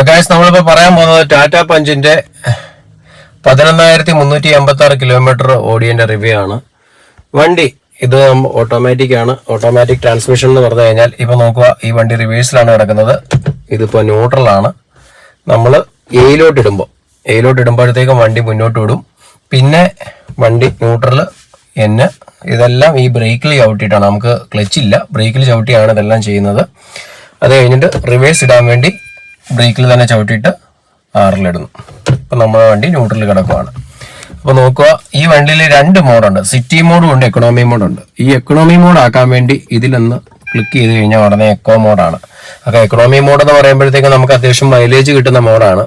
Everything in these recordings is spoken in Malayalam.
ഗൈസ്, നമ്മളിപ്പോൾ പറയാൻ പോകുന്നത് ടാറ്റ പഞ്ചിന്റെ 11,386 കിലോമീറ്റർ ഓടിയതിന്റെ റിവ്യൂ ആണ്. വണ്ടി ഇത് ഓട്ടോമാറ്റിക് ആണ്. ഓട്ടോമാറ്റിക് ട്രാൻസ്മിഷൻ എന്ന് പറഞ്ഞു കഴിഞ്ഞാൽ ഇപ്പൊ നോക്കുക, ഈ വണ്ടി റിവേഴ്സിലാണ് കിടക്കുന്നത്. ഇതിപ്പോ ന്യൂട്രലാണ്. നമ്മൾ എയിലോട്ട് ഇടുമ്പോഴത്തേക്കും വണ്ടി മുന്നോട്ട് വിടും. പിന്നെ വണ്ടി ന്യൂട്രൽ ഇതെല്ലാം ഈ ബ്രേക്കിൽ ചവിട്ടിയിട്ടാണ്. നമുക്ക് ക്ലച്ച് ഇല്ല, ബ്രേക്കിൽ ചവിട്ടിയാണ് ഇതെല്ലാം ചെയ്യുന്നത്. അത് കഴിഞ്ഞിട്ട് റിവേഴ്സ് ഇടാൻ വേണ്ടി ബ്രേക്കിൽ തന്നെ ചവിട്ടിയിട്ട് ആറിലിടുന്നു. ഇപ്പം നമ്മുടെ വണ്ടി ന്യൂട്രലിൽ കിടക്കുവാണ്. അപ്പോൾ നോക്കുക, ഈ വണ്ടിയിൽ 2 മോഡുണ്ട്. സിറ്റി മോഡും ഉണ്ട്, എക്കണോമി മോഡുണ്ട്. ഈ എക്കണോമി മോഡ് ആക്കാൻ വേണ്ടി ഇതിലൊന്ന് ക്ലിക്ക് ചെയ്ത് കഴിഞ്ഞാൽ ഉടനെ എക്കോ മോഡാണ്. അപ്പോൾ എക്കണോമി മോഡ് എന്ന് പറയുമ്പോഴത്തേക്കും നമുക്ക് അത്യാവശ്യം മൈലേജ് കിട്ടുന്ന മോഡാണ്.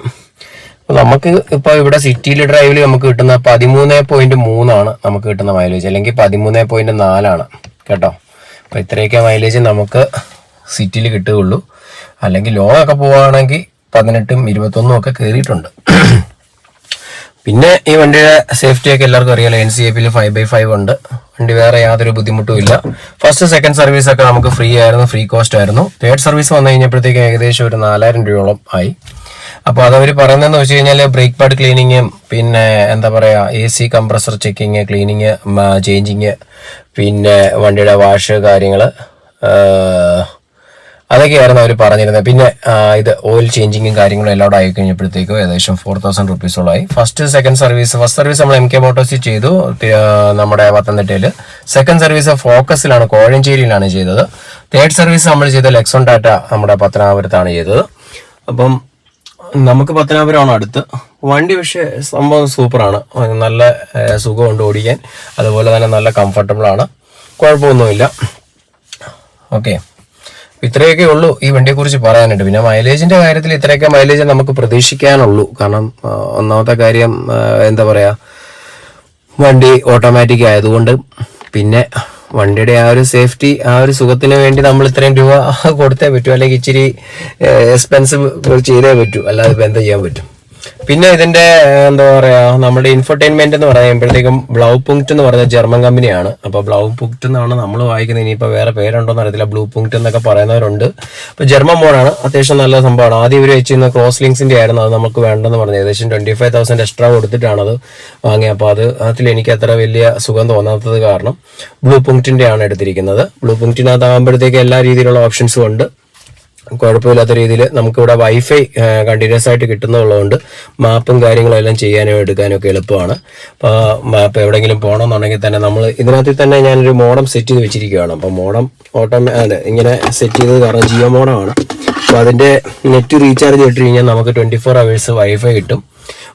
നമുക്ക് ഇപ്പോൾ ഇവിടെ സിറ്റിയിൽ ഡ്രൈവിൽ നമുക്ക് കിട്ടുന്ന 13.3 നമുക്ക് കിട്ടുന്ന മൈലേജ്, അല്ലെങ്കിൽ 13.4 കേട്ടോ. അപ്പോൾ ഇത്രയൊക്കെ മൈലേജ് നമുക്ക് സിറ്റിയിൽ കിട്ടുകയുള്ളൂ. അല്ലെങ്കിൽ ലോങ് ഒക്കെ പോവുകയാണെങ്കിൽ 18ഉം 21ഉം ഒക്കെ കയറിയിട്ടുണ്ട്. പിന്നെ ഈ വണ്ടിയുടെ സേഫ്റ്റി ഒക്കെ എല്ലാവർക്കും അറിയാലോ. NCAP 5x5 ഉണ്ട്. വണ്ടി വേറെ യാതൊരു ബുദ്ധിമുട്ടും ഇല്ല. ഫസ്റ്റ് സെക്കൻഡ് സർവീസ് ഒക്കെ നമുക്ക് ഫ്രീ കോസ്റ്റ് ആയിരുന്നു. തേർഡ് സർവീസ് വന്നു കഴിഞ്ഞപ്പോഴത്തേക്കും ഏകദേശം ഒരു 4,000 രൂപയോളം ആയി. അപ്പോൾ അതവർ പറയുന്നതെന്ന് വെച്ച് കഴിഞ്ഞാൽ ബ്രേക്ക് പാഡ് ക്ലീനിങ്ങും, പിന്നെ എന്താ പറയുക, AC compressor checking, cleaning, changing, പിന്നെ വണ്ടിയുടെ വാഷ് കാര്യങ്ങൾ, അതൊക്കെയായിരുന്നു അവർ പറഞ്ഞിരുന്നത്. പിന്നെ ഇത് ഓയിൽ ചേഞ്ചിങ്ങും കാര്യങ്ങളും എല്ലാം ആയി കഴിഞ്ഞപ്പോഴത്തേക്കും ഏകദേശം 4,000 റുപ്പീസോളായി. ഫസ്റ്റ് സർവീസ് നമ്മൾ MK മോട്ടോഴ്സിൽ ചെയ്തു, നമ്മുടെ പത്തനംതിട്ടയിൽ. സെക്കൻഡ് സർവീസ് ഫോക്കസിലാണ്, കോഴഞ്ചേരിയിലാണ് ചെയ്തത്. തേർഡ് സർവീസ് നമ്മൾ ചെയ്ത ലെക്സോൺ ടാറ്റ നമ്മുടെ പത്തനാപുരത്താണ് ചെയ്തത്. അപ്പം നമുക്ക് പത്തനാപുരമാണ് അടുത്ത്. വണ്ടി പക്ഷേ സംഭവം സൂപ്പറാണ്. നല്ല സുഖമുണ്ട് ഓടിക്കാൻ, അതുപോലെ തന്നെ നല്ല കംഫർട്ടബിൾ ആണ്, കുഴപ്പമൊന്നുമില്ല. ഓക്കെ, ഇത്രയൊക്കെ ഉള്ളൂ ഈ വണ്ടിയെ കുറിച്ച് പറയാനായിട്ട്. പിന്നെ മൈലേജിന്റെ കാര്യത്തിൽ ഇത്രയൊക്കെ മൈലേജ് നമുക്ക് പ്രതീക്ഷിക്കാനുള്ളൂ. കാരണം ഒന്നാമത്തെ കാര്യം എന്താ പറയാ, വണ്ടി ഓട്ടോമാറ്റിക് ആയതുകൊണ്ട്, പിന്നെ വണ്ടിയുടെ ആ ഒരു സേഫ്റ്റി, ആ ഒരു സുഖത്തിന് വേണ്ടി നമ്മൾ ഇത്രയും രൂപ കൊടുത്തേ പറ്റൂ, അല്ലെങ്കിൽ ഇച്ചിരി എക്സ്പെൻസീവ് ചെയ്തേ പറ്റൂ, അല്ലാതെ ഇപ്പം എന്താ ചെയ്യാൻ പറ്റും. പിന്നെ ഇതിന്റെ എന്താ പറയാ, നമ്മുടെ ഇൻഫർടൈൻമെന്റ് എന്ന് പറയുമ്പോഴത്തേക്കും ബ്ലൗ പുങ്ക്റ്റ് എന്ന് പറയുന്ന ജർമ്മൻ കമ്പനിയാണ്. അപ്പൊ ബ്ലൗ പുങ്ക്റ്റ് എന്നാണ് നമ്മൾ വായിക്കുന്നത്. ഇനിയിപ്പോൾ വേറെ പേരുണ്ടോന്ന് അറിയത്തില്ല, ബ്ലൂ പുങ്ക്റ്റ് എന്നൊക്കെ പറയുന്നവരുണ്ട്. അപ്പൊ ജർമ്മൻ മോഡാണ്, അത്യാവശ്യം നല്ല സംഭവമാണ്. ആദ്യം ഇവർ വെച്ചിരുന്ന ക്രോസ് ലിങ്സിന്റെ ആയിരുന്നു, അത് നമുക്ക് വേണ്ടെന്ന് പറഞ്ഞു. ഏകദേശം 25,000 എക്സ്ട്രാ കൊടുത്തിട്ടാണ് അത് വാങ്ങിയത്. അപ്പോൾ അതിൽ എനിക്ക് അത്ര വലിയ സുഖം തോന്നാത്തത് കാരണം ബ്ലൂ പുങ്ക്റ്റിന്റെ ആണ് എടുത്തിരിക്കുന്നത്. ബ്ലൂ പുങ്ക്റ്റിനകത്ത് ആകുമ്പോഴത്തേക്ക് എല്ലാ രീതിയിലുള്ള ഓപ്ഷൻസും ഉണ്ട്, കുഴപ്പമില്ലാത്ത രീതിയിൽ. നമുക്കിവിടെ വൈഫൈ കണ്ടിന്യൂസ് ആയിട്ട് കിട്ടുന്നതുള്ളതുകൊണ്ട് മാപ്പും കാര്യങ്ങളും എല്ലാം ചെയ്യാനും എടുക്കാനും ഒക്കെ എളുപ്പമാണ്. അപ്പോൾ മാപ്പ് എവിടെയെങ്കിലും പോകണമെന്നുണ്ടെങ്കിൽ തന്നെ നമ്മൾ ഇതിനകത്ത് തന്നെ ഞാനൊരു മോഡം സെറ്റ് ചെയ്ത് വെച്ചിരിക്കുകയാണ്. അപ്പോൾ മോഡം ഇങ്ങനെ സെറ്റ് ചെയ്തത് കാരണം ജിയോ മോഡമാണ്. അപ്പോൾ അതിൻ്റെ നെറ്റ് റീചാർജ് ചെയ്തിട്ട് കഴിഞ്ഞാൽ നമുക്ക് 24 hours വൈഫൈ കിട്ടും.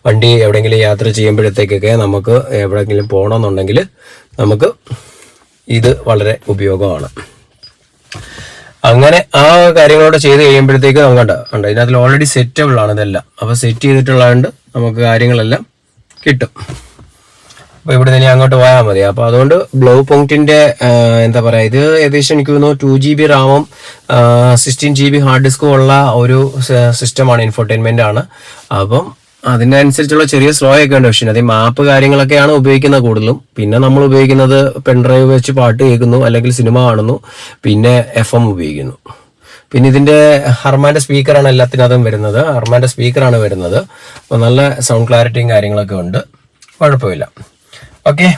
വണ്ടി എവിടെയെങ്കിലും യാത്ര ചെയ്യുമ്പോഴത്തേക്കൊക്കെ നമുക്ക് എവിടെയെങ്കിലും പോകണമെന്നുണ്ടെങ്കിൽ നമുക്ക് ഇത് വളരെ ഉപയോഗമാണ്. അങ്ങനെ ആ കാര്യങ്ങളോടെ ചെയ്ത് കഴിയുമ്പോഴത്തേക്ക് നമുക്ക് ഉണ്ട് ഇതിനകത്ത് ഓൾറെഡി സെറ്റബിൾ ആണ് ഇതെല്ലാം. അപ്പോൾ സെറ്റ് ചെയ്തിട്ടുള്ളതുകൊണ്ട് നമുക്ക് കാര്യങ്ങളെല്ലാം കിട്ടും. അപ്പോൾ ഇവിടെ തന്നെ അങ്ങോട്ട് പോയാൽ മതി. അപ്പോൾ അതുകൊണ്ട് ബ്ലൂ പോയിന്റിന്റെ എന്താ പറയുക, ഇത് ഏകദേശം എനിക്ക് തോന്നുന്നു 2 GB റാമും 16 GB ഹാർഡ് ഡിസ്കും ഉള്ള ഒരു സിസ്റ്റമാണ്, ഇൻഫോർടൈൻമെന്റ് ആണ്. അപ്പം അതിനനുസരിച്ചുള്ള ചെറിയ സ്ലോ ഒക്കെ ഉണ്ട്. പക്ഷേ അത് മാപ്പ് കാര്യങ്ങളൊക്കെയാണ് ഉപയോഗിക്കുന്നത് കൂടുതലും. പിന്നെ നമ്മൾ ഉപയോഗിക്കുന്നത് പെൻഡ്രൈവ് വെച്ച് പാട്ട് കേൾക്കുന്നു, അല്ലെങ്കിൽ സിനിമ കാണുന്നു, പിന്നെ FM ഉപയോഗിക്കുന്നു. പിന്നെ ഇതിന്റെ ഹർമാന്റെ സ്പീക്കറാണ് എല്ലാത്തിനകത്തും വരുന്നത്. ഹർമാന്റെ സ്പീക്കറാണ് വരുന്നത്. അപ്പോൾ നല്ല സൗണ്ട് ക്ലാരിറ്റിയും കാര്യങ്ങളൊക്കെ ഉണ്ട്, കുഴപ്പമില്ല. ഓക്കെ.